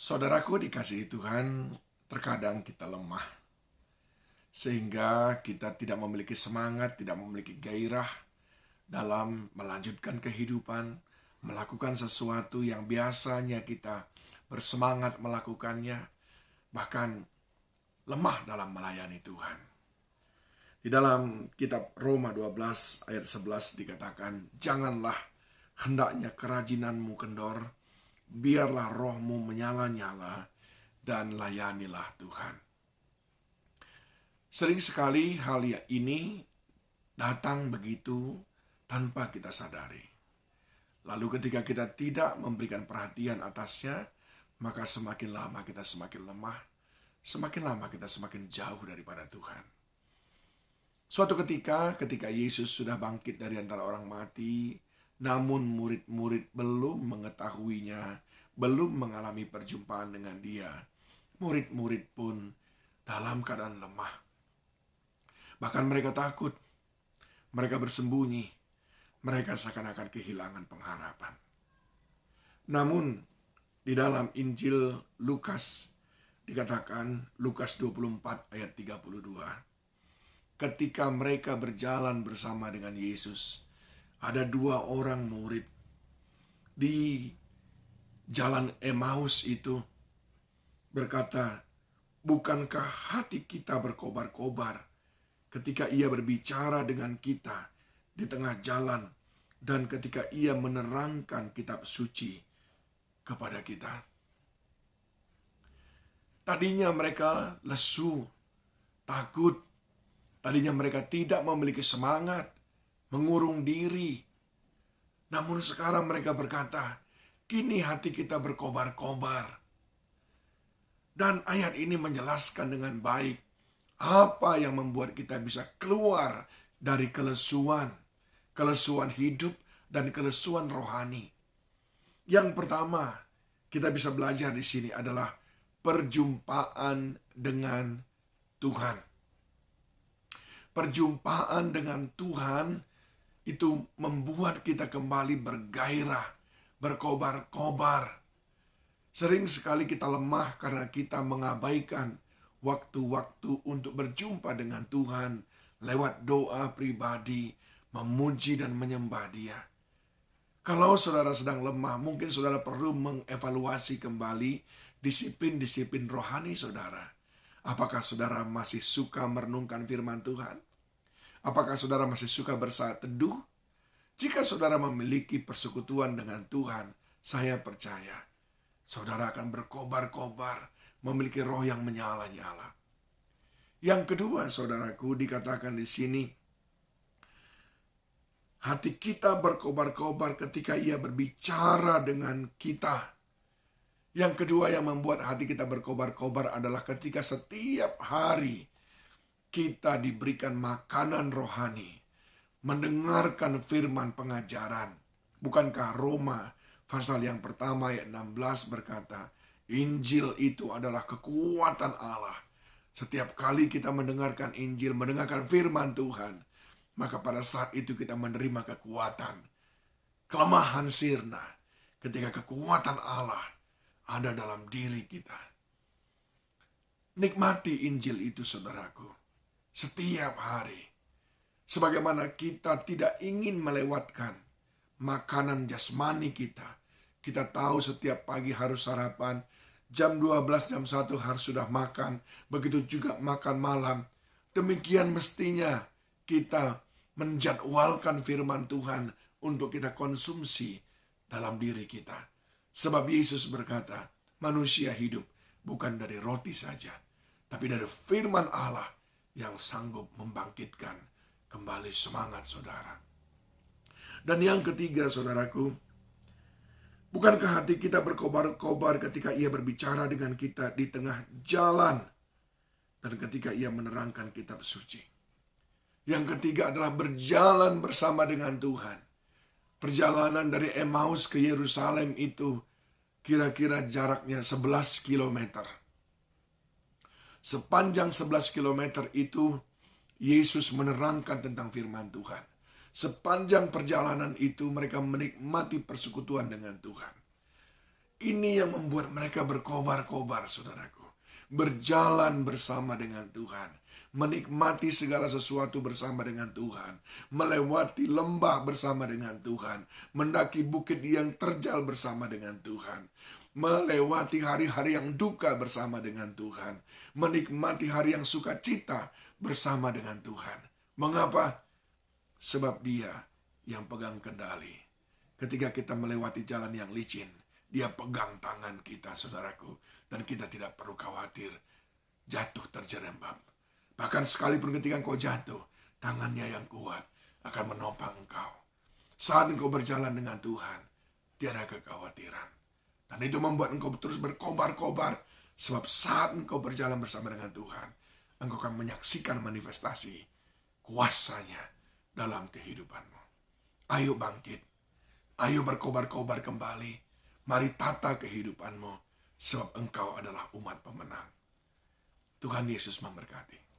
Saudaraku dikasihi Tuhan, terkadang kita lemah. Sehingga kita tidak memiliki semangat, tidak memiliki gairah dalam melanjutkan kehidupan, melakukan sesuatu yang biasanya kita bersemangat melakukannya, bahkan lemah dalam melayani Tuhan. Di dalam kitab Roma 12 ayat 11 dikatakan, "Janganlah hendaknya kerajinanmu kendor, biarlah rohmu menyala-nyala dan layanilah Tuhan." Sering sekali hal ini datang begitu tanpa kita sadari. Lalu ketika kita tidak memberikan perhatian atasnya, maka semakin lama kita semakin lemah, semakin lama kita semakin jauh daripada Tuhan. Suatu ketika Yesus sudah bangkit dari antara orang mati, namun murid-murid belum mengetahuinya, belum mengalami perjumpaan dengan dia. Murid-murid pun dalam keadaan lemah. Bahkan mereka takut, mereka bersembunyi, mereka seakan-akan kehilangan pengharapan. Namun di dalam Injil Lukas dikatakan, Lukas 24 ayat 32, ketika mereka berjalan bersama dengan Yesus, ada dua orang murid di jalan Emmaus itu berkata, "Bukankah hati kita berkobar-kobar ketika ia berbicara dengan kita di tengah jalan dan ketika ia menerangkan kitab suci kepada kita?" Tadinya mereka lesu, takut. Tadinya mereka tidak memiliki semangat, mengurung diri. Namun sekarang mereka berkata, "Kini hati kita berkobar-kobar." Dan ayat ini menjelaskan dengan baik apa yang membuat kita bisa keluar dari kelesuan hidup dan kelesuan rohani. Yang pertama, kita bisa belajar di sini adalah perjumpaan dengan Tuhan. Perjumpaan dengan Tuhan itu membuat kita kembali bergairah, berkobar-kobar. Sering sekali kita lemah karena kita mengabaikan waktu-waktu untuk berjumpa dengan Tuhan lewat doa pribadi, memuji dan menyembah Dia. Kalau saudara sedang lemah, mungkin saudara perlu mengevaluasi kembali disiplin-disiplin rohani saudara. Apakah saudara masih suka merenungkan firman Tuhan? Apakah saudara masih suka bersaat teduh? Jika saudara memiliki persekutuan dengan Tuhan, saya percaya saudara akan berkobar-kobar, memiliki roh yang menyala-nyala. Yang kedua, saudaraku, dikatakan di sini, hati kita berkobar-kobar ketika ia berbicara dengan kita. Yang kedua yang membuat hati kita berkobar-kobar adalah ketika setiap hari kita diberikan makanan rohani, mendengarkan firman pengajaran. Bukankah Roma pasal yang pertama ayat 16 berkata, Injil itu adalah kekuatan Allah. Setiap kali kita mendengarkan Injil, mendengarkan firman Tuhan, maka pada saat itu kita menerima kekuatan. Kelemahan sirna ketika kekuatan Allah ada dalam diri kita. Nikmati Injil itu, saudaraku, setiap hari. Sebagaimana kita tidak ingin melewatkan makanan jasmani kita. Kita tahu setiap pagi harus sarapan, jam 12, jam 1 harus sudah makan, begitu juga makan malam. Demikian mestinya kita menjadwalkan firman Tuhan untuk kita konsumsi dalam diri kita. Sebab Yesus berkata, manusia hidup bukan dari roti saja, tapi dari firman Allah yang sanggup membangkitkan kembali semangat saudara. Dan yang ketiga, saudaraku, bukankah hati kita berkobar-kobar ketika ia berbicara dengan kita di tengah jalan dan ketika ia menerangkan kitab suci? Yang ketiga adalah berjalan bersama dengan Tuhan. Perjalanan dari Emmaus ke Yerusalem itu kira-kira jaraknya 11 kilometer. Sepanjang 11 kilometer itu Yesus menerangkan tentang firman Tuhan. Sepanjang perjalanan itu mereka menikmati persekutuan dengan Tuhan. Ini yang membuat mereka berkobar-kobar, saudaraku. Berjalan bersama dengan Tuhan. Menikmati segala sesuatu bersama dengan Tuhan. Melewati lembah bersama dengan Tuhan. Mendaki bukit yang terjal bersama dengan Tuhan. Melewati hari-hari yang duka bersama dengan Tuhan. Menikmati hari yang sukacita bersama dengan Tuhan. Mengapa? Sebab Dia yang pegang kendali. Ketika kita melewati jalan yang licin, Dia pegang tangan kita, saudaraku. Dan kita tidak perlu khawatir jatuh terjerembab. Bahkan sekalipun ketika engkau jatuh, tangannya yang kuat akan menopang engkau. Saat engkau berjalan dengan Tuhan, tiada kekhawatiran. Dan itu membuat engkau terus berkobar-kobar. Sebab saat engkau berjalan bersama dengan Tuhan, engkau akan menyaksikan manifestasi kuasanya dalam kehidupanmu. Ayo bangkit. Ayo berkobar-kobar kembali. Mari tata kehidupanmu. Sebab engkau adalah umat pemenang. Tuhan Yesus memberkati.